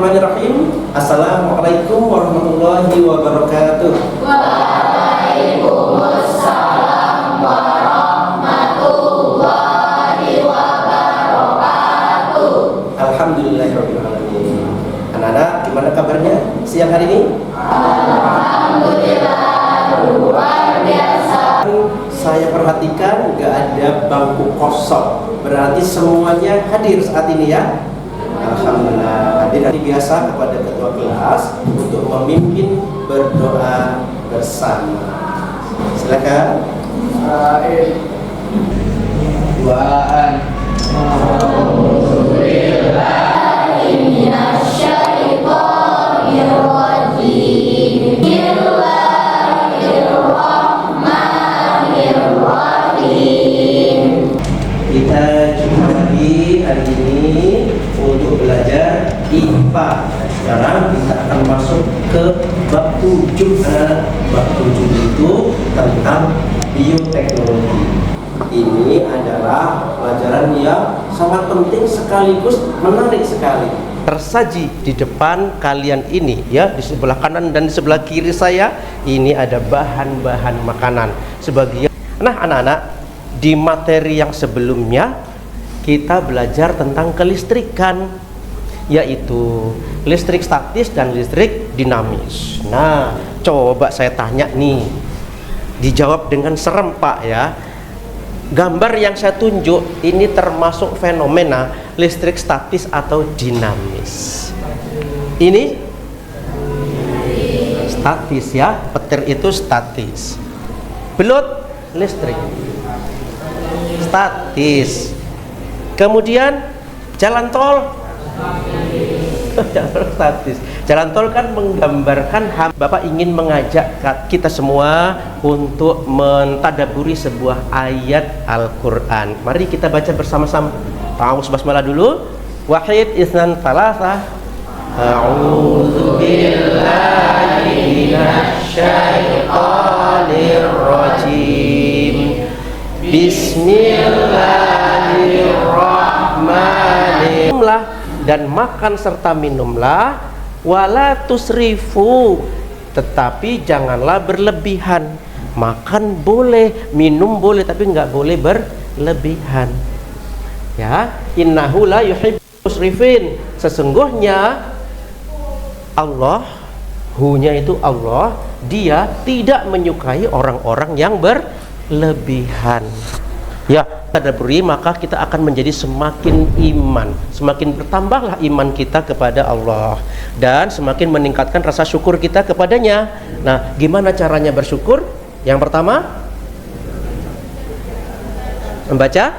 Bismillahirrahmanirrahim. Assalamualaikum warahmatullahi wabarakatuh. Waalaikumsalam warahmatullahi wabarakatuh. Alhamdulillahirabbil alamin. Anak-anak, gimana kabarnya siang hari ini? Alhamdulillah, luar biasa. Saya perhatikan nggak ada bangku kosong. Berarti semuanya hadir saat ini ya. Alhamdulillah. Hadir biasa kepada ketua kelas untuk memimpin berdoa bersama. Silakan. Doaan. Kita jumpa lagi hari ini untuk belajar IPA. Sekarang kita akan masuk ke bab 7. Bab 7 itu tentang bioteknologi. Ini adalah pelajaran yang sangat penting sekaligus menarik sekali. Tersaji di depan kalian ini ya, di sebelah kanan dan di sebelah kiri saya ini ada bahan-bahan makanan. Sebagian anak-anak, di materi yang sebelumnya kita belajar tentang kelistrikan, yaitu listrik statis dan listrik dinamis. Nah, coba saya tanya nih, dijawab dengan serempak ya. Gambar yang saya tunjuk ini termasuk fenomena listrik statis atau dinamis? Ini statis ya, petir itu statis. Belut listrik statis. Kemudian jalan tol statis. Jalan tol kan menggambarkan Bapak ingin mengajak kita semua untuk mentadaburi sebuah ayat Al-Quran. Mari kita baca bersama-sama. Ta'awuz basmalah dulu. Wahid isnan thalatha. A'udzu billahi minasyaitonir rajim. Bismillahirrahmanirrahim. Dan makan serta minumlah, wala tusrifu, tetapi janganlah berlebihan. Makan boleh, minum boleh, tapi nggak boleh berlebihan. Ya, innahu la yuhibbul musrifin. Sesungguhnya Allah, hu-nya itu Allah, dia tidak menyukai orang-orang yang berlebihan. Ya, tadaburi, maka kita akan menjadi semakin iman, semakin bertambahlah iman kita kepada Allah dan semakin meningkatkan rasa syukur kita kepadanya. Nah, gimana caranya bersyukur? Yang pertama, membaca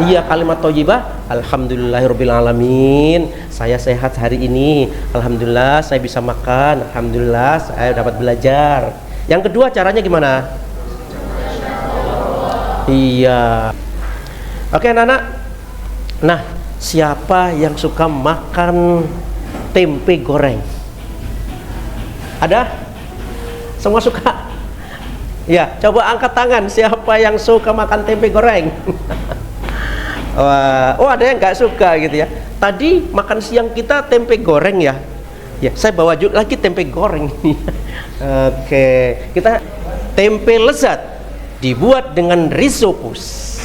iya kalimat thayyibah. Alhamdulillahirabbil alamin. Saya sehat hari ini. Alhamdulillah saya bisa makan. Alhamdulillah saya dapat belajar. Yang kedua, caranya gimana? Iya. Oke anak-anak. Nah, siapa yang suka makan tempe goreng? Ada? Semua suka? Ya, coba angkat tangan siapa yang suka makan tempe goreng. Oh, ada yang nggak suka gitu ya. Tadi makan siang kita tempe goreng ya. Ya, saya bawa juga lagi tempe goreng. Oke, kita tempe lezat dibuat dengan risopus,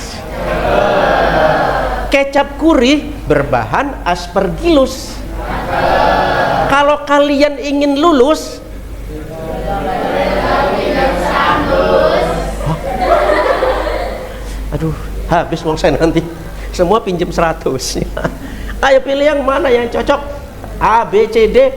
kecap gurih berbahan aspergillus. Kalau kalian ingin lulus, aduh, habis uang saya nanti. Semua pinjam 100. Ayo pilih yang mana yang cocok. A, B, C, D.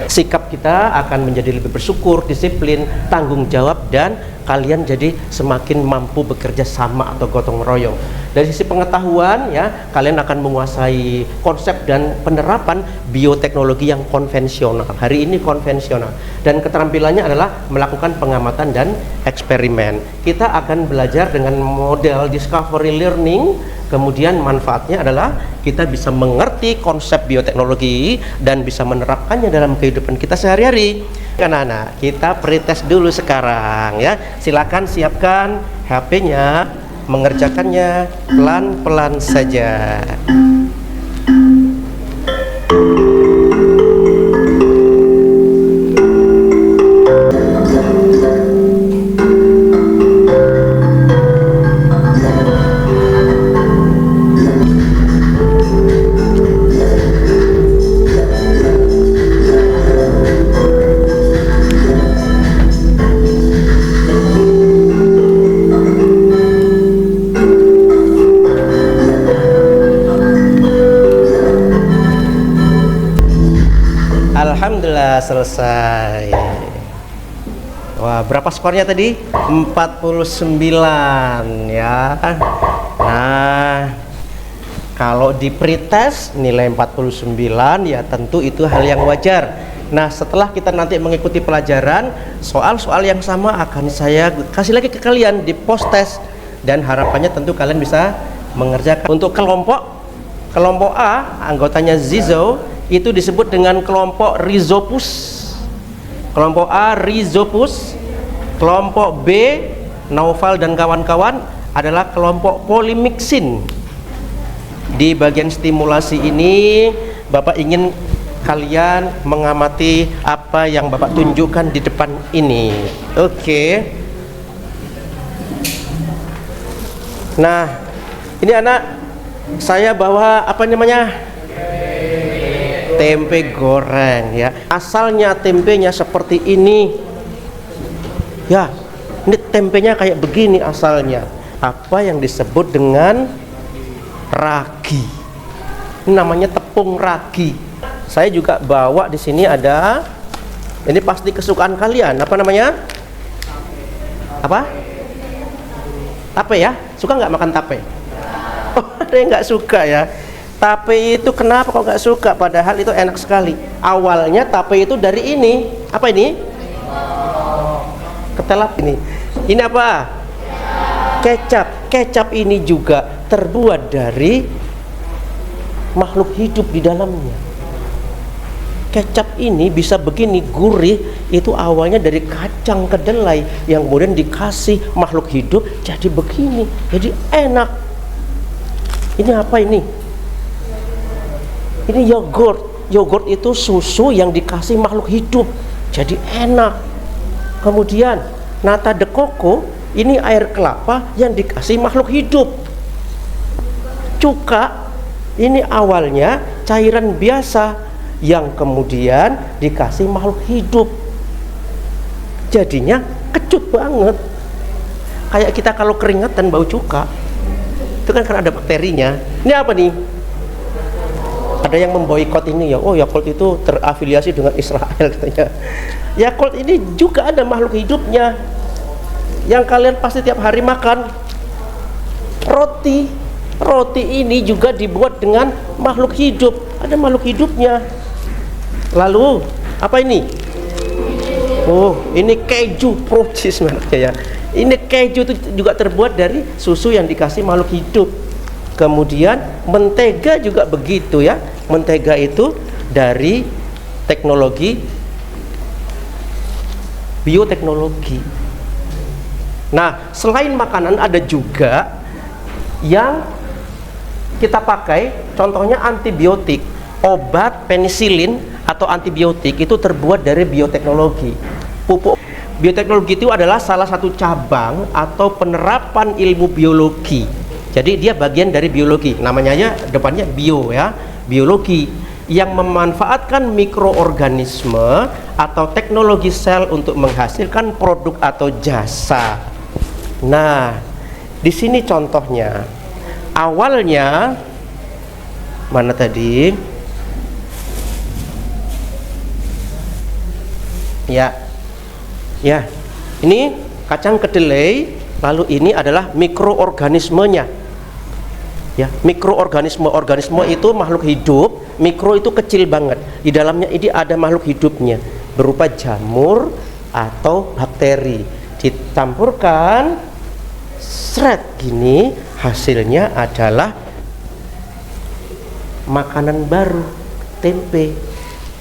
Sikap kita akan menjadi lebih bersyukur, disiplin, tanggung jawab, dan kalian jadi semakin mampu bekerja sama atau gotong royong. Dari sisi pengetahuan ya, kalian akan menguasai konsep dan penerapan bioteknologi yang konvensional. Hari ini konvensional, dan keterampilannya adalah melakukan pengamatan dan eksperimen. Kita akan belajar dengan model discovery learning. Kemudian manfaatnya adalah kita bisa mengerti konsep bioteknologi dan bisa menerapkannya dalam kehidupan kita sehari-hari. Anak-anak, kita pretest dulu sekarang ya. Silakan siapkan HP-nya, mengerjakannya pelan-pelan saja. Alhamdulillah selesai. Wah, berapa skornya tadi? 49 ya. Nah, kalau di pretest nilai 49 ya tentu itu hal yang wajar. Nah, setelah kita nanti mengikuti pelajaran, soal-soal yang sama akan saya kasih lagi ke kalian di post test, dan harapannya tentu kalian bisa mengerjakan. Untuk kelompok A, anggotanya Zizo, itu disebut dengan kelompok Rhizopus. Kelompok A Rhizopus, kelompok B Naufal dan kawan-kawan adalah kelompok Polymyxin. Di bagian stimulasi ini Bapak ingin kalian mengamati apa yang Bapak tunjukkan di depan ini. Oke. Nah, ini anak saya bawa apa namanya? Tempe goreng ya. Asalnya tempenya seperti ini. Ya, ini tempenya kayak begini asalnya. Apa yang disebut dengan ragi. Ini namanya tepung ragi. Saya juga bawa di sini ada, ini pasti kesukaan kalian. Apa namanya? Apa? Tape ya? Suka nggak makan tape? Oh, ada yang nggak suka ya. Tape itu kenapa kok nggak suka? Padahal itu enak sekali. Awalnya tape itu dari ini. Apa ini? Ketelap ini. Ini apa? Kecap. Kecap ini juga terbuat dari makhluk hidup di dalamnya. Kecap ini bisa begini gurih, itu awalnya dari kacang kedelai yang kemudian dikasih makhluk hidup jadi begini, jadi enak. Ini apa ini? Ini yogurt. Yogurt itu susu yang dikasih makhluk hidup, jadi enak. Kemudian nata de coco, ini air kelapa yang dikasih makhluk hidup. Cuka, ini awalnya cairan biasa yang kemudian dikasih makhluk hidup, jadinya kecut banget. Kayak kita kalau keringetan bau cuka, itu kan karena ada bakterinya. Ini apa nih? Ada yang memboikot ini ya. Oh, Yakult itu terafiliasi dengan Israel katanya. Yakult ini juga ada makhluk hidupnya yang kalian pasti tiap hari makan. Roti ini juga dibuat dengan makhluk hidup, ada makhluk hidupnya. Lalu apa ini? Oh, ini keju Procis merknya ya. Ini keju itu juga terbuat dari susu yang dikasih makhluk hidup. Kemudian mentega juga begitu ya. Mentega itu dari teknologi bioteknologi. Nah, selain makanan ada juga yang kita pakai, contohnya antibiotik. Obat penisilin atau antibiotik itu terbuat dari bioteknologi. Pupuk bioteknologi itu adalah salah satu cabang atau penerapan ilmu biologi. Jadi dia bagian dari biologi, namanya aja depannya bio ya, biologi yang memanfaatkan mikroorganisme atau teknologi sel untuk menghasilkan produk atau jasa. Nah, di sini contohnya. Awalnya mana tadi? Ya. Ini kacang kedelai, lalu ini adalah mikroorganismenya. Ya, mikroorganisme itu makhluk hidup. Mikro itu kecil banget. Di dalamnya ini ada makhluk hidupnya berupa jamur atau bakteri. Dicampurkan seret gini, hasilnya adalah makanan baru, tempe.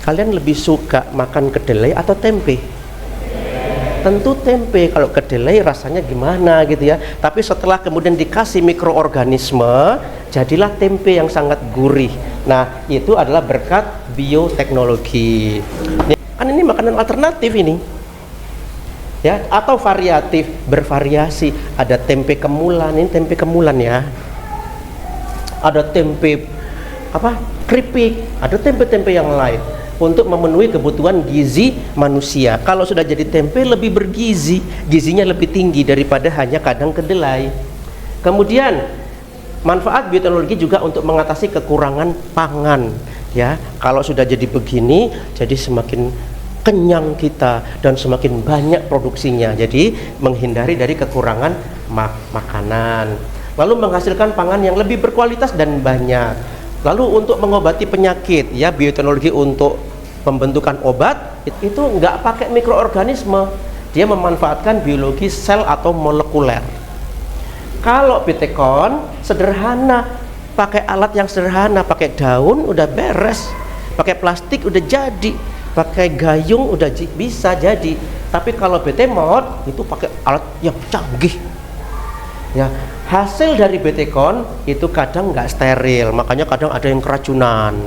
Kalian lebih suka makan kedelai atau tempe? Tentu tempe. Kalau kedelai rasanya gimana gitu ya. Tapi setelah kemudian dikasih mikroorganisme, jadilah tempe yang sangat gurih. Nah, itu adalah berkat bioteknologi. Kan ini makanan alternatif ini. Ya, atau variatif, bervariasi. Ada tempe kemulan, ini tempe kemulan ya. Ada tempe keripik, ada tempe-tempe yang lain untuk memenuhi kebutuhan gizi manusia. Kalau sudah jadi tempe lebih bergizi, gizinya lebih tinggi daripada hanya kadang kedelai. Kemudian manfaat bioteknologi juga untuk mengatasi kekurangan pangan. Ya, kalau sudah jadi begini, jadi semakin kenyang kita dan semakin banyak produksinya. Jadi menghindari dari kekurangan makanan. Lalu menghasilkan pangan yang lebih berkualitas dan banyak. Lalu untuk mengobati penyakit, ya bioteknologi untuk pembentukan obat itu nggak pakai mikroorganisme, dia memanfaatkan biologi sel atau molekuler. Kalau Betekon sederhana, pakai alat yang sederhana, pakai daun udah beres, pakai plastik udah jadi, pakai gayung udah bisa jadi. Tapi kalau Betemod itu pakai alat yang canggih. Ya, hasil dari Betekon itu kadang nggak steril, makanya kadang ada yang keracunan.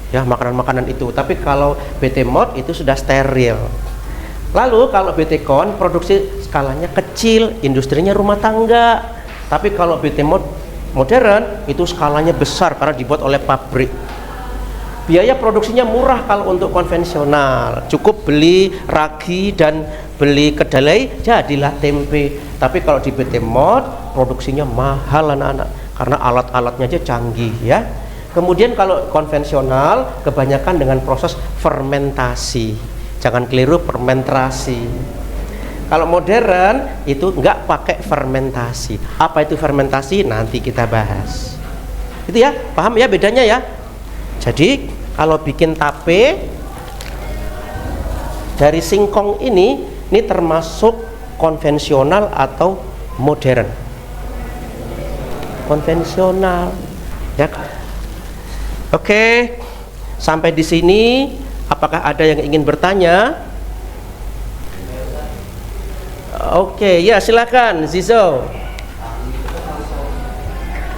Ya, makanan-makanan itu. Tapi kalau Betemod itu sudah steril. Lalu kalau Betekon produksi skalanya kecil, industrinya rumah tangga. Tapi kalau Betemod modern itu skalanya besar karena dibuat oleh pabrik. Biaya produksinya murah kalau untuk konvensional, cukup beli ragi dan beli kedelai jadilah tempe. Tapi kalau di Betemod produksinya mahal anak-anak karena alat-alatnya aja canggih ya. Kemudian kalau konvensional kebanyakan dengan proses fermentasi, jangan keliru fermentasi. Kalau modern itu nggak pakai fermentasi. Apa itu fermentasi? Nanti kita bahas. Itu ya, paham ya bedanya ya. Jadi kalau bikin tape dari singkong ini termasuk konvensional atau modern? Konvensional. Ya. Oke, sampai di sini apakah ada yang ingin bertanya? Oke, ya silakan Zizo.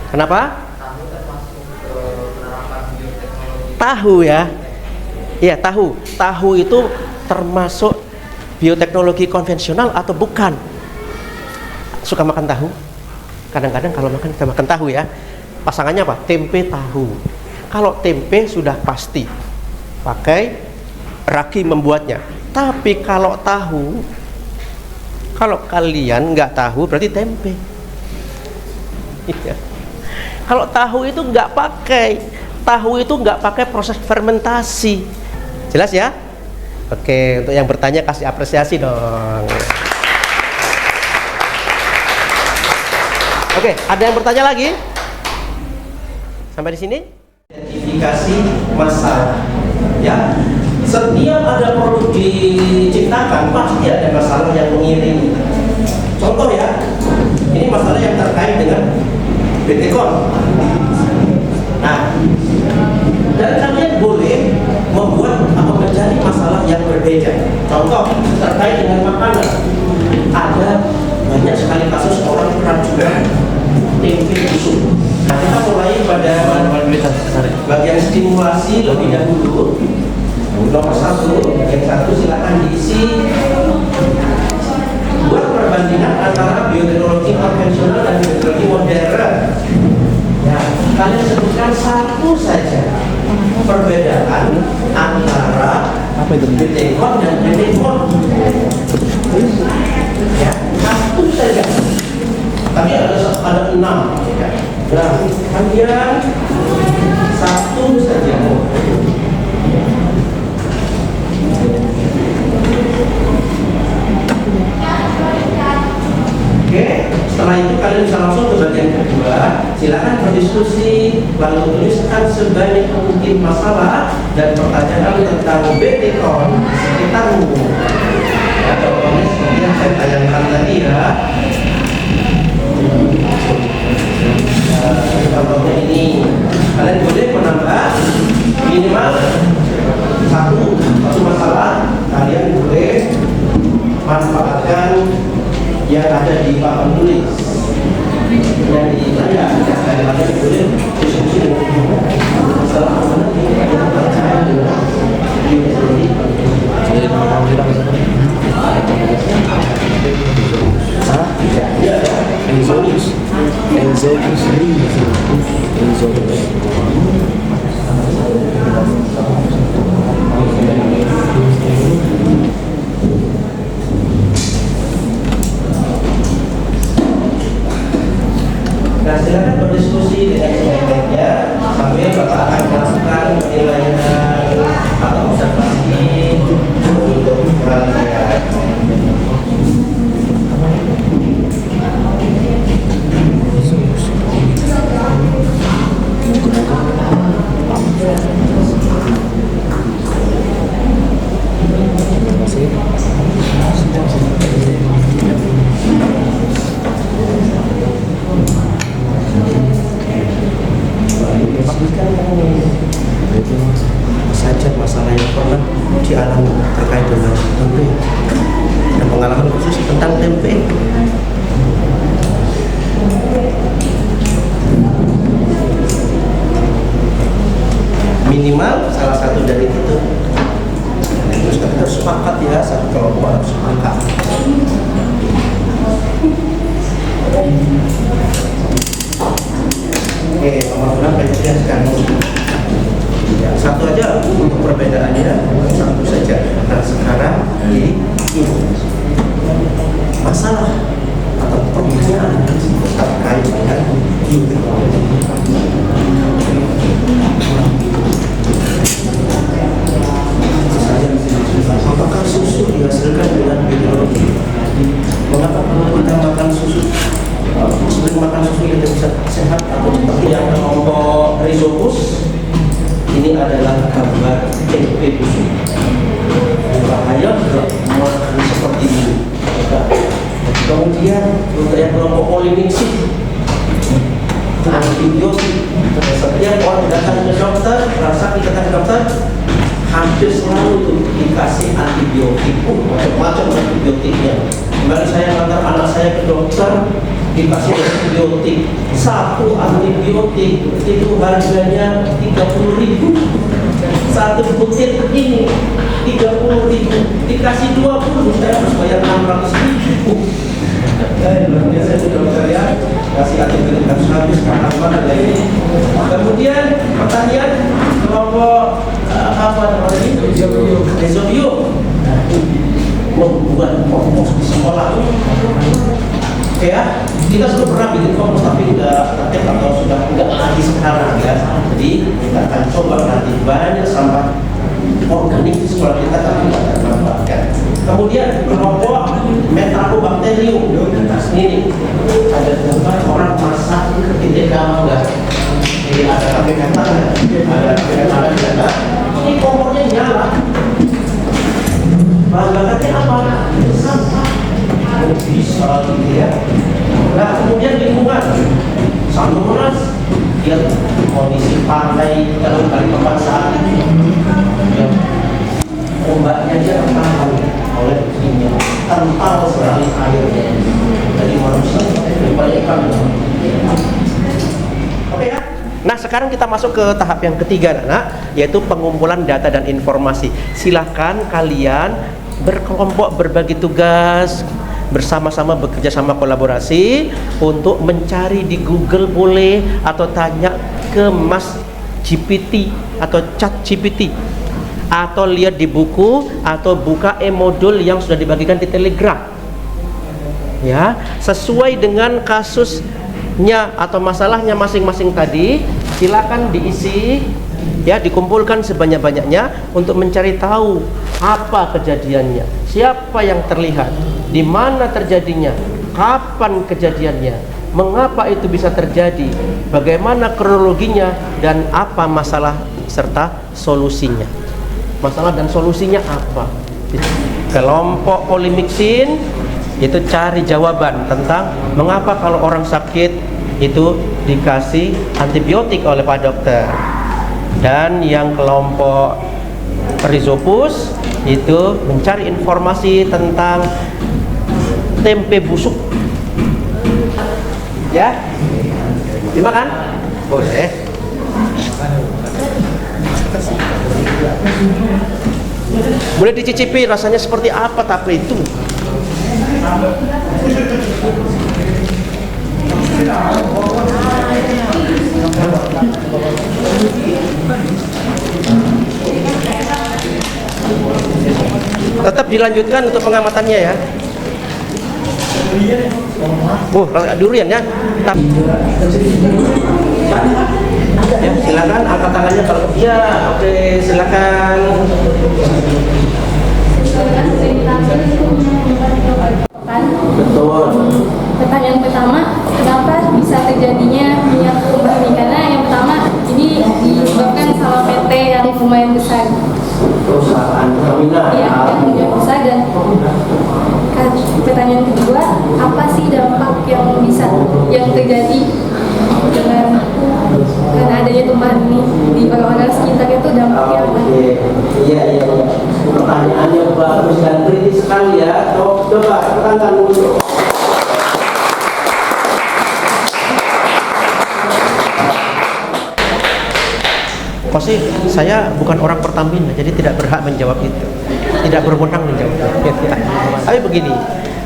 Kenapa? Tahu ya? Iya, tahu. Tahu itu termasuk bioteknologi konvensional atau bukan? Suka makan tahu? Kadang-kadang kalau makan kita makan tahu ya. Pasangannya apa? Tempe tahu. Kalau tempe sudah pasti pakai ragi membuatnya. Tapi kalau tahu, kalau kalian nggak tahu berarti tempe. Iya. Kalau tahu itu nggak pakai, tahu itu nggak pakai proses fermentasi. Jelas ya? Oke, untuk yang bertanya kasih apresiasi dong. Oke, ada yang bertanya lagi? Sampai di sini? Identifikasi masalah. Ya. Setiap ada produk diciptakan pasti ada masalah yang mengiringi. Contoh ya, ini masalah yang terkait dengan Betekon. Nah, dan kalian boleh membuat atau mencari masalah yang berbeda. Contoh terkait dengan makanan. Ada banyak sekali kasus orang keracunan tempe busuk. Nah, kita mulai pada bagian stimulasi lebih dahulu. Nomor satu, yang satu silakan diisi buat perbandingan antara bioteknologi konvensional dan bioteknologi modern. Ya, kalian sebutkan satu saja perbedaan antara Betekon dan Betemod. Ya, satu saja. Tapi ada 6. Ya. Nah, kalian satu saja. Oke, setelah itu kalian bisa langsung ke bagian kedua. Silakan berdiskusi, lalu tuliskan sebanyak mungkin masalah dan pertanyaan tentang Betekon sekitarmu. Ya, contohnya seperti yang saya tayangkan tadi ya. Contohnya ini, kalian boleh menambah minimal satu masalah. Kalian boleh manfaatkan yang ada di papan tulis dan di layar. Kalian boleh diskusi dengan masalah mana yang terkait dengan bioteknologi. Nah, silakan berdiskusi dengan Ci alami terkait dengan tempe dan pengalaman khusus tentang tempe. Minimal salah satu dari itu. Terus kita harus sepakat ya, satu kelompok harus sepakat. Oke, nomor berapa ya sekarang? Ya, satu aja untuk perbedaannya, satu saja. Nah sekarang ini masalah atau pertanyaan terkait dengan apakah susu dihasilkan dengan biologi? Mengapa kalau kita makan susu sering makan susu yang bisa sehat atau seperti yang kelompok Rhizopus? Ini adalah gambar tempe busuk. Bahaya kalau makan seperti ini. Kemudian untuk yang kelompok Polymyxin, antibiotik. Setiap orang datang ke dokter, rasa kita ke dokter, hampir selalu tuh dikasih antibiotik, macam-macam antibiotiknya. Kemarin saya ngantar anak saya ke dokter, dikasih antibiotik. Satu antibiotik itu harganya 30.000. Satu butir ini 30.000, dikasih 20, saya harus bayar 600.000. Luar biasa itu dokter ya, kasih antibiotik harus habis karena mana ini. Kemudian pertanyaan kelompok apa namanya ini? Rhizobio. Bukan kompos di sekolah. Oke ya, kita sudah pernah bikin kompos tapi udah aktif atau sudah enggak lagi sekarang ya. Jadi kita akan coba nanti banyak sampah organik di sekolah kita tapi tidak termanfaatkan. Kemudian kelompok Metalobacterium. Ini ada gambar orang masak ketika enggak. Jadi ada ada ini kompornya nyala. Bahan bakarnya apa? Sampah. Bisa gitu ya. Nah kemudian lingkungan Santo Monas, lihat kondisi pantai dalam Balikpapan saat ini ya, ombaknya aja tertahan oleh ini kental sekali airnya. Jadi manusia banyak ikan. Oke ya. Nah sekarang kita masuk ke tahap yang ketiga anak, yaitu pengumpulan data dan informasi. Silahkan kalian berkelompok berbagi tugas, bersama-sama bekerja sama kolaborasi untuk mencari di Google boleh, atau tanya ke Mas GPT atau Chat GPT, atau lihat di buku, atau buka e-modul yang sudah dibagikan di Telegram ya, sesuai dengan kasusnya atau masalahnya masing-masing tadi. Silakan diisi ya, dikumpulkan sebanyak-banyaknya untuk mencari tahu apa kejadiannya, siapa yang terlihat, di mana terjadinya, kapan kejadiannya, mengapa itu bisa terjadi, bagaimana kronologinya, dan apa masalah serta solusinya. Masalah dan solusinya apa? Kelompok Polymyxin itu cari jawaban tentang mengapa kalau orang sakit itu dikasih antibiotik oleh Pak Dokter. Dan yang kelompok Rhizopus itu mencari informasi tentang tempe busuk. Ya, dimakan? Boleh. Boleh dicicipi rasanya seperti apa tape itu. Tetap dilanjutkan untuk pengamatannya ya. Durian ya. Ya, silakan angkat tangannya kalau iya. Oke, silakan. Betul. Pertanyaan pertama, kenapa bisa terjadinya minyak tumpah ini? Karena yang pertama, ini disebabkan sama PT yang lumayan besar. Perusahaan terminal. Iya, yang lumayan besar. Dan pertanyaan kedua, apa sih dampak yang terjadi dengan karena adanya tumpahan ini di orang-orang sekitar, itu dampaknya apa? Iya. bagus dan kritis sekali ya. Coba tepuk tangan dulu. Pasti saya bukan orang Pertamina, jadi tidak berhak menjawab itu, tidak berwenang menjawab itu. Tapi begini,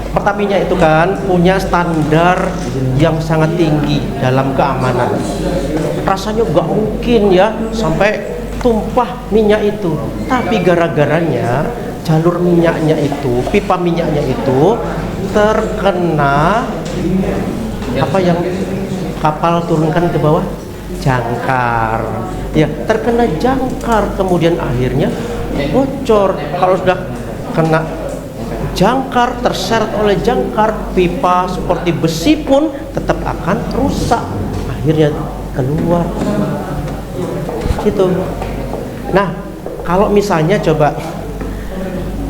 Pertamina itu kan punya standar yang sangat tinggi dalam keamanan. Rasanya nggak mungkin ya sampai tumpah minyak itu, tapi gara-garanya jalur minyaknya itu, pipa minyaknya itu terkena apa yang kapal turunkan ke bawah, jangkar ya, terkena jangkar, kemudian akhirnya bocor. Kalau sudah kena jangkar, terseret oleh jangkar, pipa seperti besi pun tetap akan rusak, akhirnya keluar gitu. Nah, kalau misalnya coba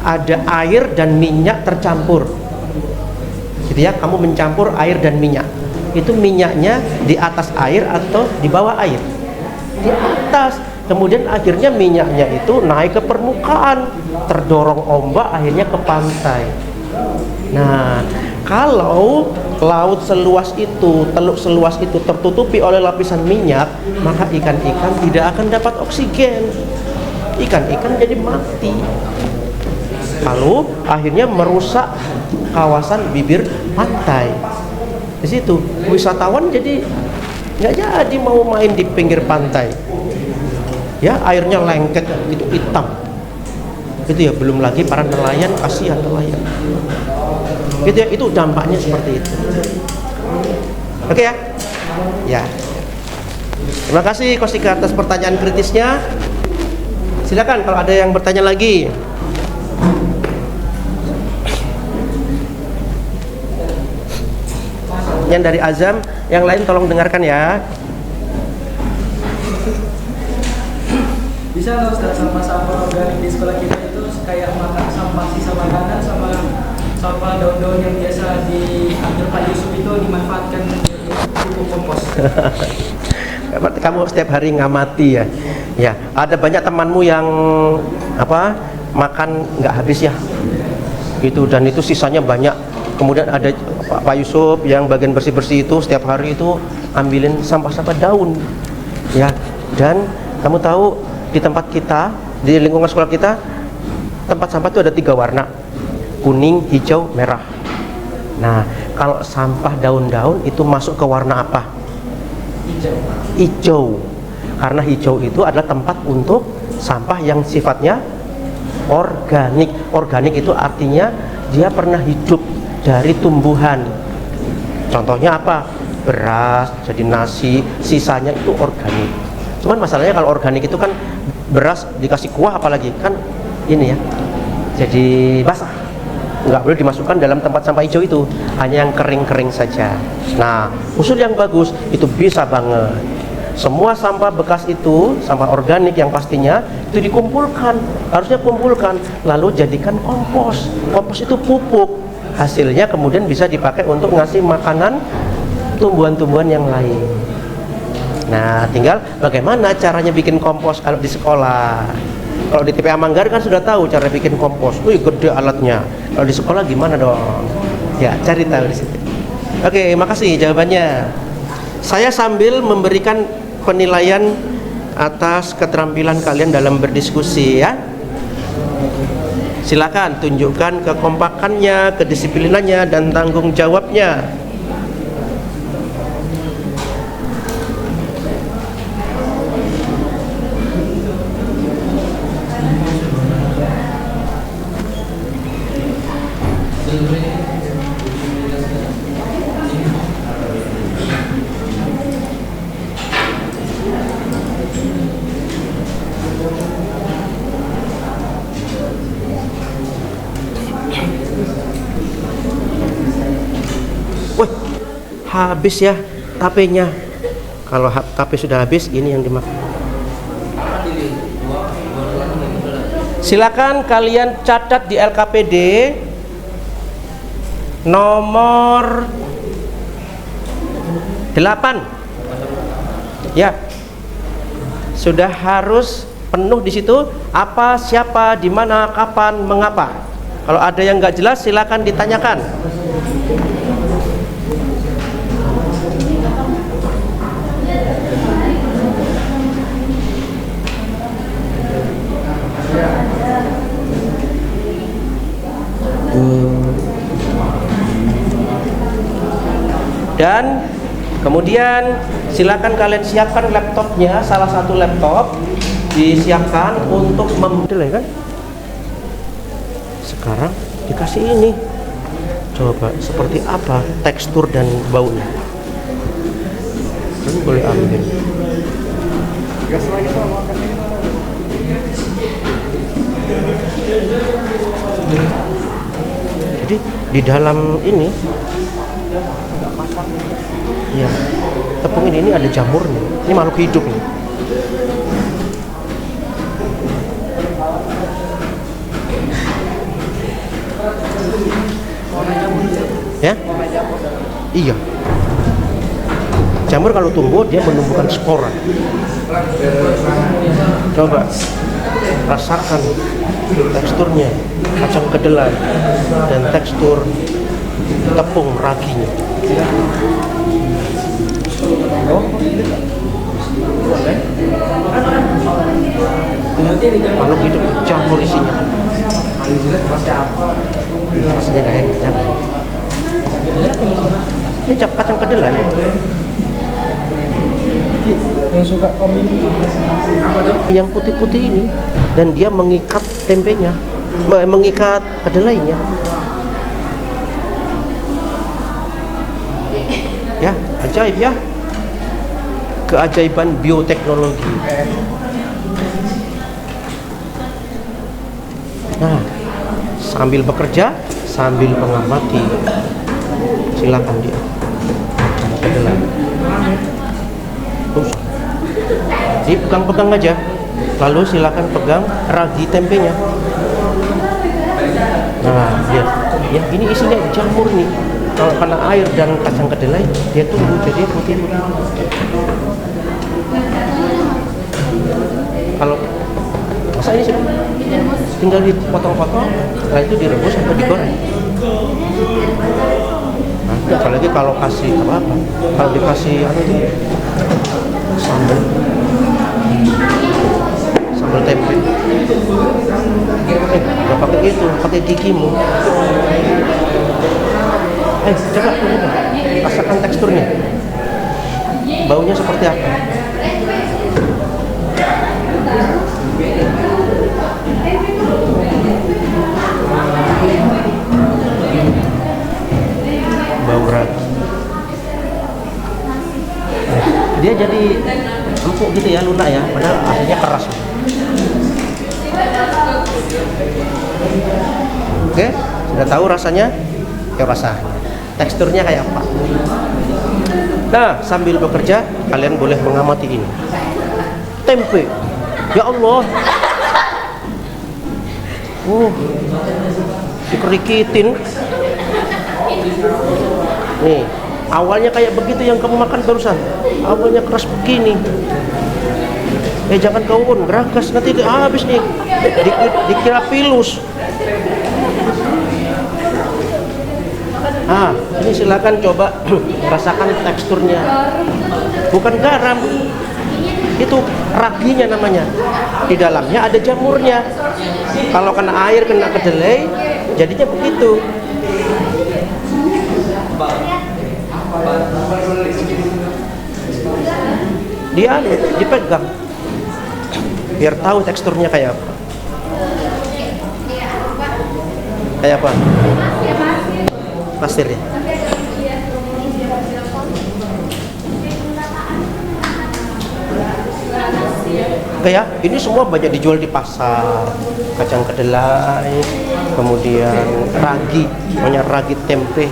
ada air dan minyak tercampur gitu ya, kamu mencampur air dan minyak, itu minyaknya di atas air atau di bawah air? Di atas. Kemudian akhirnya minyaknya itu naik ke permukaan, terdorong ombak, akhirnya ke pantai. Nah, kalau laut seluas itu, teluk seluas itu tertutupi oleh lapisan minyak, maka ikan-ikan tidak akan dapat oksigen, ikan-ikan jadi mati. Lalu akhirnya merusak kawasan bibir pantai. Di situ wisatawan jadi nggak jadi mau main di pinggir pantai ya, airnya lengket gitu, hitam itu ya. Belum lagi para nelayan, kasihan nelayan gitu ya. Itu dampaknya seperti itu. Oke ya, ya. Terima kasih Kosika atas pertanyaan kritisnya. Silakan kalau ada yang bertanya lagi. Yang dari Azam, yang lain tolong dengarkan ya. Bisa nggak Ustaz, sampah-sampah organik di sekolah kita itu kayak makan sampah sisa makanan sama sampah daun-daun yang biasa diambil Pak Yusuf itu dimanfaatkan menjadi pupuk kompos? Kamu setiap hari ngamati ya. Ya, ada banyak temanmu yang makan nggak habis ya. Gitu, dan itu sisanya banyak. Kemudian ada Pak Yusuf yang bagian bersih-bersih itu setiap hari itu ambilin sampah-sampah daun ya. Dan kamu tahu di tempat kita, di lingkungan sekolah kita, tempat sampah itu ada 3 warna, kuning, hijau, merah. Nah, kalau sampah daun-daun itu masuk ke warna apa? Hijau. Karena hijau itu adalah tempat untuk sampah yang sifatnya organik. Organik itu artinya dia pernah hidup dari tumbuhan. Contohnya apa? Beras, jadi nasi, sisanya itu organik. Cuman masalahnya kalau organik itu kan beras dikasih kuah apalagi kan ini ya, jadi basah, nggak boleh dimasukkan dalam tempat sampah hijau itu, hanya yang kering-kering saja. Nah, usul yang bagus itu bisa banget semua sampah bekas itu, sampah organik yang pastinya itu dikumpulkan, harusnya kumpulkan lalu jadikan kompos. Kompos itu pupuk, hasilnya kemudian bisa dipakai untuk ngasih makanan tumbuhan-tumbuhan yang lain. Nah, tinggal bagaimana caranya bikin kompos kalau di sekolah. Kalau di TPA Manggarai kan sudah tahu cara bikin kompos. Wih, gede alatnya. Kalau di sekolah gimana dong? Ya, cari tahu di situ. Oke, makasih jawabannya. Saya sambil memberikan penilaian atas keterampilan kalian dalam berdiskusi ya. Silakan tunjukkan kekompakannya, kedisiplinannya, dan tanggung jawabnya. Habis ya tapenya. Kalau tape sudah habis, ini yang dimakan. Silakan kalian catat di LKPD nomor 8 ya. Sudah harus penuh di situ apa, siapa, di mana, kapan, mengapa. Kalau ada yang nggak jelas silakan ditanyakan. Dan kemudian silakan kalian siapkan laptopnya, salah satu laptop disiapkan untuk memodel, ya kan? Sekarang dikasih ini, coba seperti apa tekstur dan baunya. Kalian boleh ambil. Jadi di dalam ini, ya, tepung ini ada jamurnya. Ini makhluk hidup nih. Ya? Iya. Jamur kalau tumbuh dia menumbuhkan spora. Coba rasakan teksturnya, kacang kedelai dan tekstur tepung raginya. Makhluk hidup campur isinya. Rasanya kayak enak. Ini kacang kedelai. Yang suka komen Yang putih-putih ini, dan dia mengikat tempenya, mengikat kedelainya. Ya, ajaib ya. Keajaiban bioteknologi. Nah, sambil bekerja, sambil mengamati, silakan dia. Kedelai. Terus, dipegang-pegang aja. Lalu silakan pegang ragi tempenya. Nah, lihat. Ya, ini isinya jamur nih. Kalau kena air dan kacang kedelai, dia tumbuh jadi putih-putih. Kalau masa ini sudah tinggal dipotong-potong, setelah itu direbus atau digoreng. Nah, apalagi kalau kasih apa-apa, kalau dikasih apa itu sambal tempe, nggak pakai itu, pakai gigimu. Coba rasakan teksturnya, baunya seperti apa. Bau ragi. Dia jadi empuk gitu ya, lunak ya, padahal aslinya keras. Oke, sudah tahu rasanya? Ya, rasanya. Teksturnya kayak apa? Nah, sambil bekerja kalian boleh mengamati ini. Tempe. Ya Allah. Dikerikitin. Nih, awalnya kayak begitu yang kamu makan barusan. Awalnya keras begini. Jangan kau geragas, nanti habis nih. Dikira pilus. Ini silakan coba rasakan teksturnya. Bukan garam, itu raginya namanya. Di dalamnya ada jamurnya. Kalau kena air, kena kedelai, jadinya begitu. Dia dipegang, biar tahu teksturnya kayak apa. Kayak apa? Pasir ya. Oke ya, ini semua banyak dijual di pasar. Kacang kedelai, kemudian ragi, namanya ragi tempe.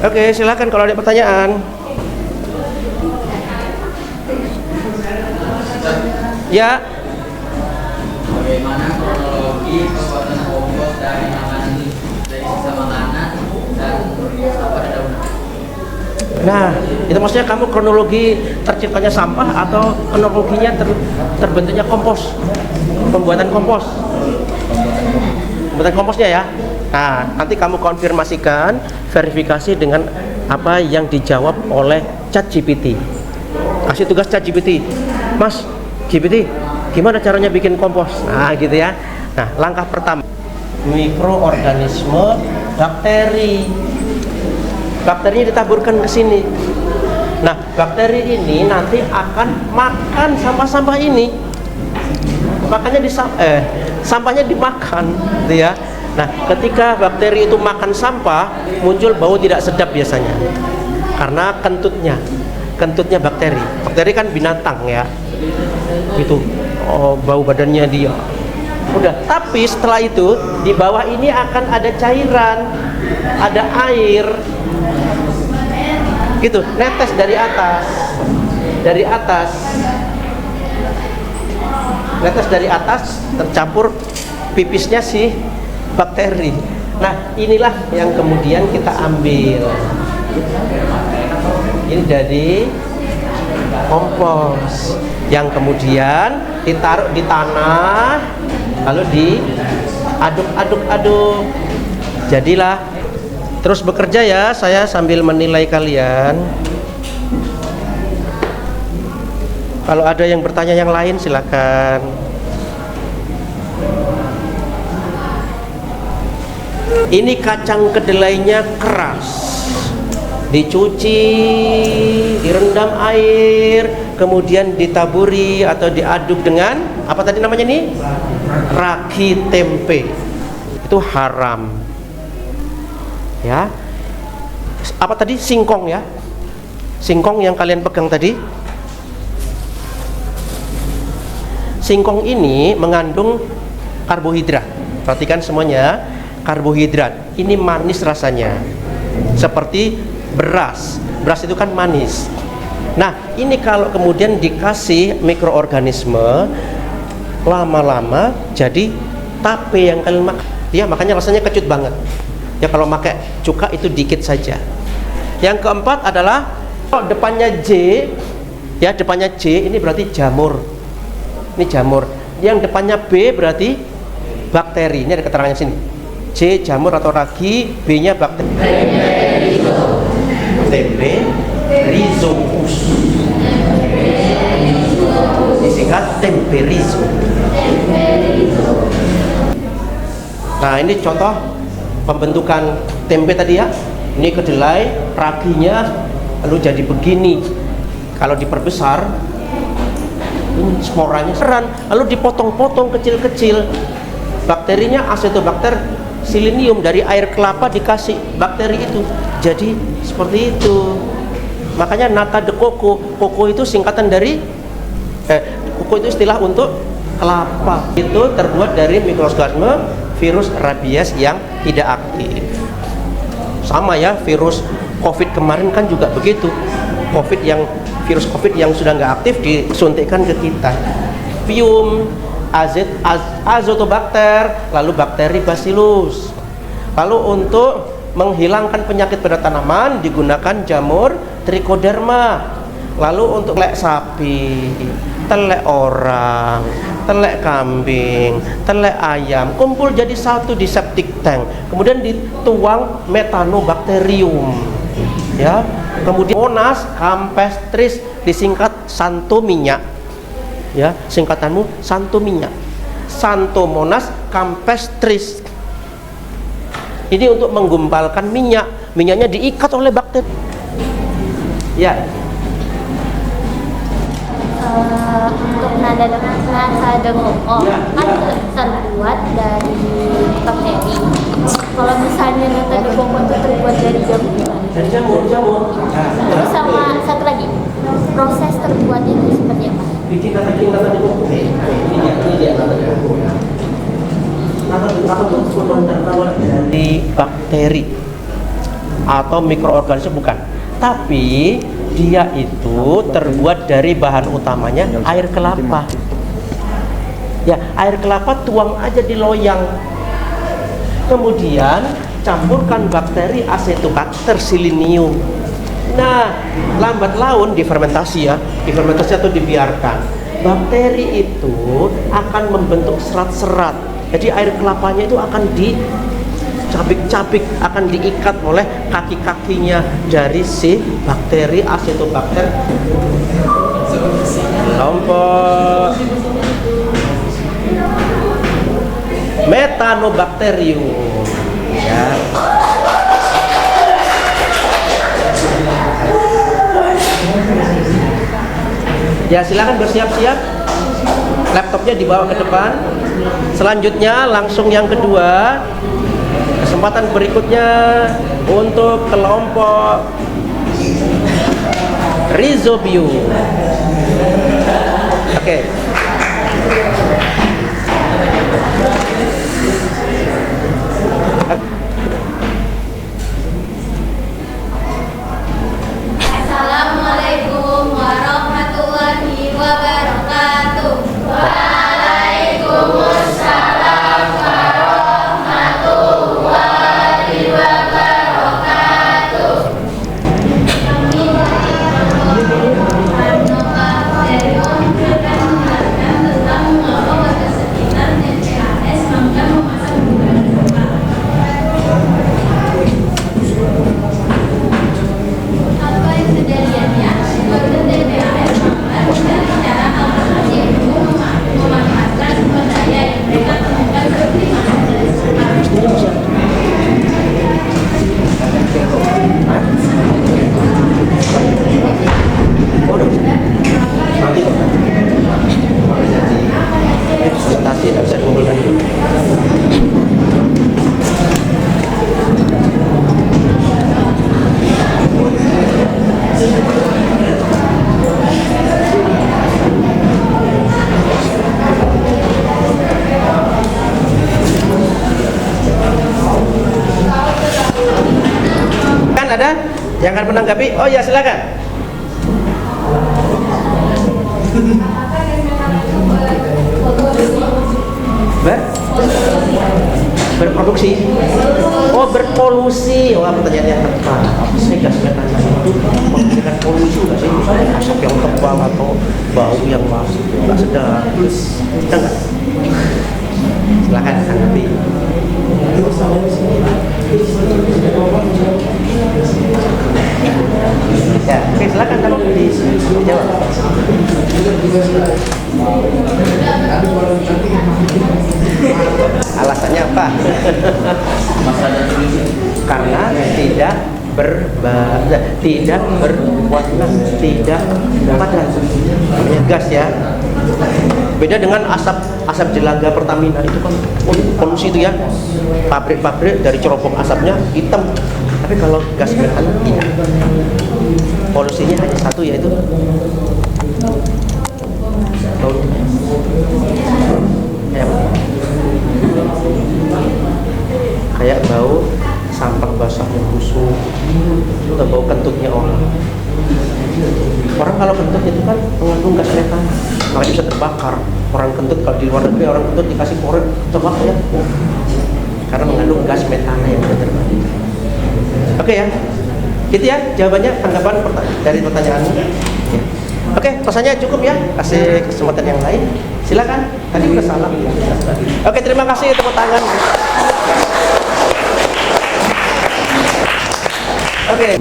Oke, silakan kalau ada pertanyaan. Ya. Bagaimana kronologi pembuatan kompos dari sisa makanan dan sampah daun? Nah, itu maksudnya kamu kronologi terciptanya sampah atau kronologinya terbentuknya kompos, pembuatan kompos. Pembuatan komposnya ya. Nah, nanti kamu konfirmasikan, verifikasi dengan apa yang dijawab oleh ChatGPT. Kasih tugas ChatGPT, Mas GPT, gimana caranya bikin kompos? Nah, gitu ya. Nah, langkah pertama, mikroorganisme bakteri. Bakterinya ditaburkan ke sini. Nah, bakteri ini nanti akan makan sampah-sampah ini. Makanya sampahnya dimakan, gitu ya. Nah, ketika bakteri itu makan sampah, muncul bau tidak sedap biasanya. Karena kentutnya bakteri. Bakteri kan binatang ya. Gitu. Oh, bau badannya dia. Udah, tapi setelah itu di bawah ini akan ada cairan, ada air. Gitu, netes dari atas. Netes dari atas tercampur pipisnya si bakteri. Nah, inilah yang kemudian kita ambil. Ini jadi kompos yang kemudian ditaruh di tanah, lalu diaduk-aduk. Jadilah. Terus bekerja ya, saya sambil menilai kalian. Kalau ada yang bertanya yang lain silakan. Ini kacang kedelainya keras, dicuci, direndam air, kemudian ditaburi atau diaduk dengan apa tadi namanya nih? Ragi tempe. Itu haram. Ya. Apa tadi? Singkong ya. Singkong yang kalian pegang tadi. Singkong ini mengandung karbohidrat. Perhatikan semuanya, karbohidrat. Ini manis rasanya. Seperti beras. Beras itu kan manis. Nah, ini kalau kemudian dikasih mikroorganisme, lama-lama jadi tape yang kalian makan. Ya, makanya rasanya kecut banget. Ya, kalau pakai cuka itu dikit saja. Yang keempat adalah depannya J, ya depannya J ini berarti jamur. Ini jamur. Yang depannya B berarti bakteri. Ini ada keterangannya sini. J jamur atau ragi, B-nya bakteri. Tempe rhizopus. Disingkat temperizo. Nah, ini contoh pembentukan tempe tadi ya. Ini kedelai, raginya lalu jadi begini. Kalau diperbesar, ini sporanya seran, lalu dipotong-potong kecil-kecil. Bakterinya Acetobacter silinium, dari air kelapa dikasih bakteri itu. Jadi seperti itu. Makanya nata de coco. Coco itu singkatan dari coco itu istilah untuk kelapa. Itu terbuat dari mikroorganisme virus rabies yang tidak aktif. Sama ya, virus COVID kemarin kan juga begitu. Virus COVID yang sudah nggak aktif disuntikkan ke kita. Pium, Azotobacter, lalu bakteri Bacillus. Lalu untuk menghilangkan penyakit pada tanaman digunakan jamur Trichoderma. Lalu untuk telek sapi, telek orang, telek kambing, telek ayam kumpul jadi satu di septic tank. Kemudian dituang metanobacterium. Ya. Kemudian Monas campestris disingkat santo minyak. Ya, singkatanmu santo minyak. Santomonas campestris. Ini untuk menggumpalkan minyak. Minyaknya diikat oleh bakteri. Ya. Untuk nada demoko kan terbuat dari bakteri. Kalau misalnya nada demoko itu terbuat dari jamur. Terus sama satu lagi, proses terbuatnya itu seperti apa? Bikin nada demoko. Ini dia nada demoko. Dari bakteri atau mikroorganisme bukan, tapi dia itu terbuat dari bahan utamanya air kelapa. Ya, air kelapa tuang aja di loyang. Kemudian campurkan bakteri Acetobacter silinium. Nah, lambat laun difermentasi ya, difermentasi atau dibiarkan. Bakteri itu akan membentuk serat-serat. Jadi air kelapanya itu akan dicabik-cabik, akan diikat oleh kaki-kakinya dari si bakteri Acetobacter kelompok Methanobacterium ya. Ya, silakan bersiap-siap. Laptopnya dibawa ke depan. Selanjutnya langsung yang kedua. Kesempatan berikutnya untuk kelompok Rhizobium. Oke. Assalamualaikum warahmatullahi wabarakatuh. Waalaikumsalam warahmatullahi wabarakatuh. Tentang mengapa warga sekitar TPAS bangga memasak budaya Jepang. Apa yang kejadiannya? Warga TPAS mencari cara alternatif untuk memanfaatkan sumber daya yang mereka temukan seperti mana dari Jepang. Presentasi tidak bisa dikumpulkan. Kan ada yang akan menanggapi? Oh ya, silakan. Berproduksi. Oh, berpolusi. Wah, pertanyaan yang tepat. Apa sih gas metana itu menghasilkan polusi nggak sih? Misalnya asap yang tebal atau bau yang masuk nggak sedap. Enggak. Silakan tanggapi. Ya, oke, silakan kamu dijawab. Alasannya apa? Karena tidak tidak berwarna, tidak padat. Namanya gas ya. Beda dengan asap jelaga Pertamina itu kan polusi itu ya. Pabrik-pabrik dari cerobong asapnya hitam. Tapi kalau gas metana tidak. Polusinya hanya satu, yaitu kayak bau sampah basah yang busuk atau bau kentutnya orang. Orang kalau kentut itu kan mengandung gas metana, makanya bisa terbakar. Orang kentut kalau di luar negeri orang kentut dikasih korek terbakar ya, karena mengandung gas metana yang sudah terbakar. Oke ya, gitu ya jawabannya, tanggapan dari pertanyaanmu. Ya. Oke, pesannya cukup ya, kasih kesempatan yang lain. Silakan. Tadi udah salah. Oke, terima kasih, tepuk tangan. Oke.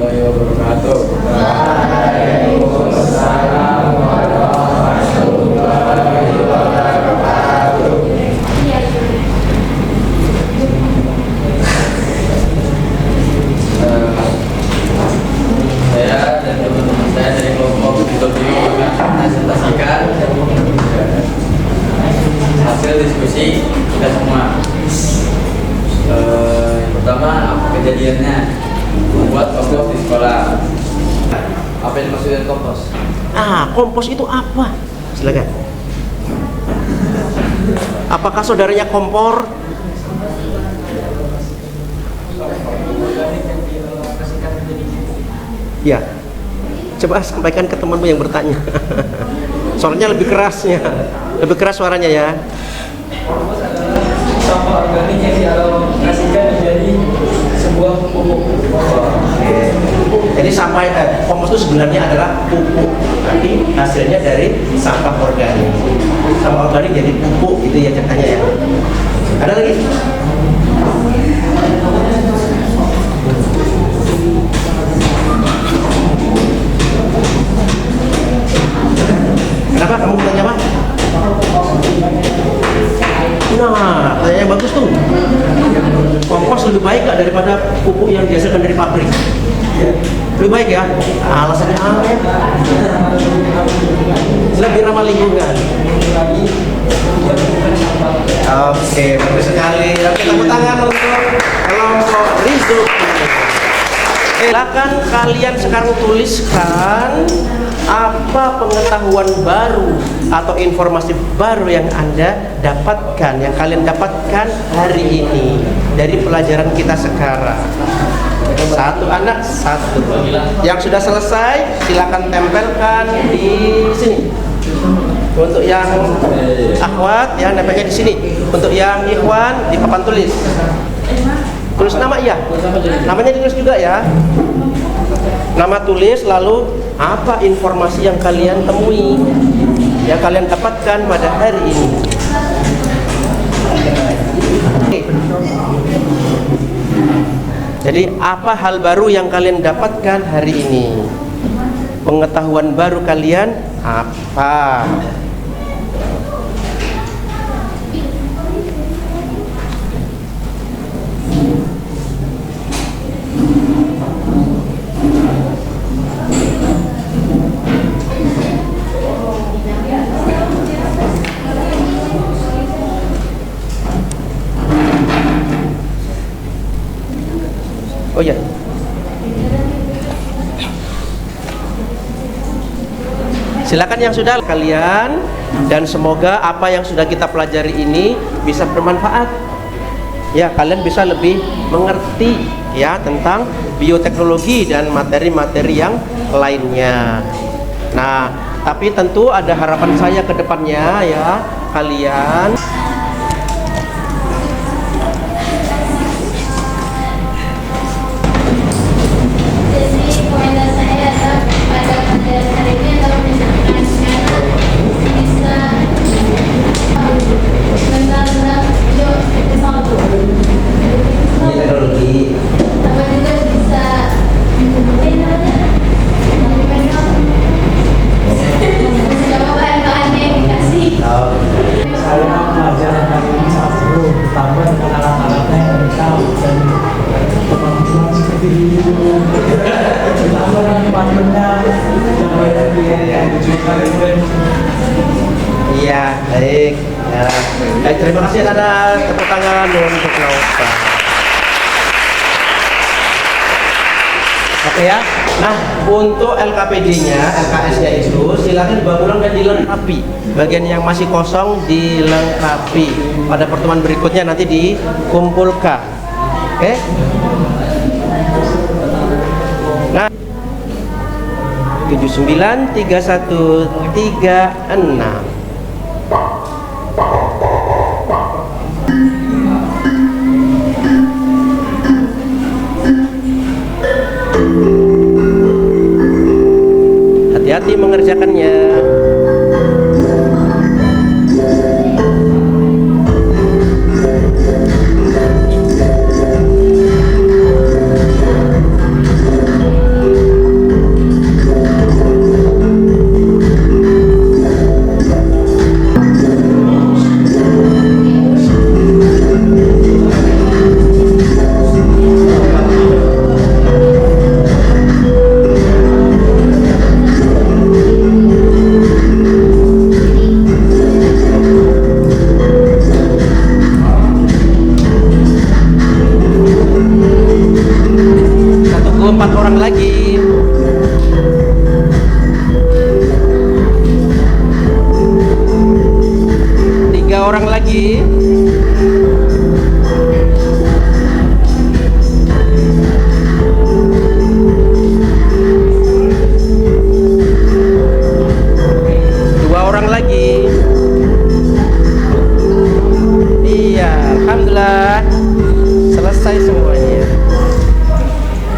Saya dan teman-teman saya dari kelompok Rhizobium presentasikan hasil diskusi kita semua. Yang pertama, apa kejadiannya membuat kompos di sekolah? Apa yang dimaksudkan kompos? Kompos itu apa? Silakan. Apakah saudaranya kompor? Ya, coba sampaikan ke temanmu yang bertanya. Soalnya lebih kerasnya, lebih keras suaranya ya. Sampah organik yang dialokasikan menjadi sebuah pupuk. Oke. Jadi sampah kompos itu sebenarnya adalah pupuk, tapi hasilnya dari sampah organik. Sampah organik jadi pupuk gitu ya ceritanya ya. Ada lagi? Kenapa kamu tanya apa? Nah, pertanyaan bagus tuh. Kompos lebih baik gak daripada pupuk yang dihasilkan dari pabrik? Lebih baik ya? Alasannya apa ya? Lebih ramah lingkungan. Oke, bagus sekali. Oke, tepuk tangan untuk kelompok Rizuk. Silakan kalian sekarang tuliskan apa pengetahuan baru atau informasi baru yang Anda dapatkan, yang kalian dapatkan hari ini dari pelajaran kita sekarang. Satu anak, satu. Yang sudah selesai, silakan tempelkan di sini. Untuk yang akhwat, yang tempelnya di sini. Untuk yang ikhwan, di papan tulis. Tulis nama ya, namanya ditulis juga ya. Nama tulis, lalu apa informasi yang kalian temui, yang kalian dapatkan pada hari ini. Jadi apa hal baru yang kalian dapatkan hari ini? Pengetahuan baru kalian apa? Oh ya. Silakan yang sudah kalian, dan semoga apa yang sudah kita pelajari ini bisa bermanfaat. Ya, kalian bisa lebih mengerti ya tentang bioteknologi dan materi-materi yang lainnya. Nah, tapi tentu ada harapan saya ke depannya ya, kalian teknologi. Saya mengajar hari ini sangat seru, terutama dengan alat-alatnya yang lengkap dan kemampuan seperti ini. Terutama dengan partnernya yang dijual. Iya, baik. Ya. Terima kasih, ada tepuk tangan untuk Naufa. Oke ya. Nah, untuk LKPD-nya, LKS-nya itu silakan dibawa pulang dan dilengkapi. Bagian yang masih kosong dilengkapi. Pada pertemuan berikutnya nanti dikumpulkan. Oke? Nah, 793136. Hati-hati mengerjakannya.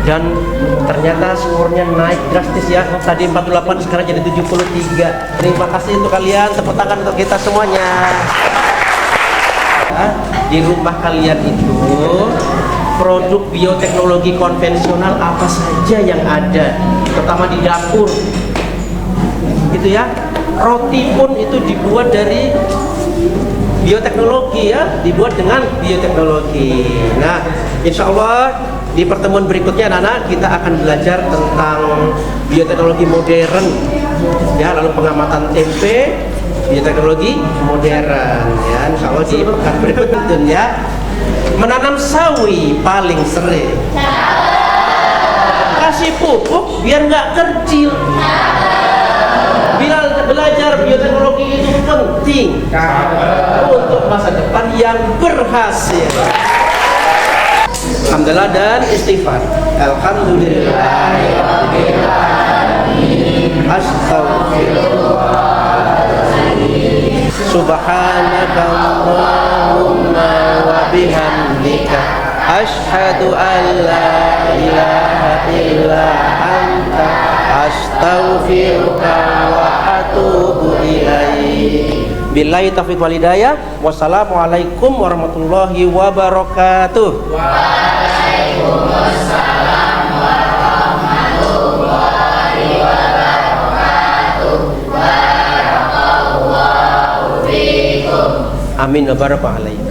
Dan ternyata Ternyata skornya naik drastis ya. Tadi 48 sekarang jadi 73. Terima kasih untuk kalian, tepuk tangan untuk kita semuanya. Di rumah kalian itu produk bioteknologi konvensional apa saja yang ada, terutama di dapur itu ya. Roti pun itu dibuat dari bioteknologi ya, dibuat dengan bioteknologi. Nah, insya Allah di pertemuan berikutnya anak-anak kita akan belajar tentang bioteknologi modern ya, lalu pengamatan tempe, bioteknologi modern ya, insya Allah di pekan berikutnya ya. Menanam sawi paling sering, kasih pupuk biar nggak kecil. Belajar bioteknologi itu penting untuk masa depan yang berhasil. Alhamdulillah dan istighfar. Alhamdulillah. Astaghfirullah. Subhanaka Allahumma wa bihamdika asyhadu an la ilaha illa anta astaghfiruka wa atubu ilaik. Billahi taufiq wal hidayah. Wassalamualaikum warahmatullahi wabarakatuh. Waalaikumsalam warahmatullahi wabarakatuh. Barakallahu fiikum. Amin wa barakallahu alaikum.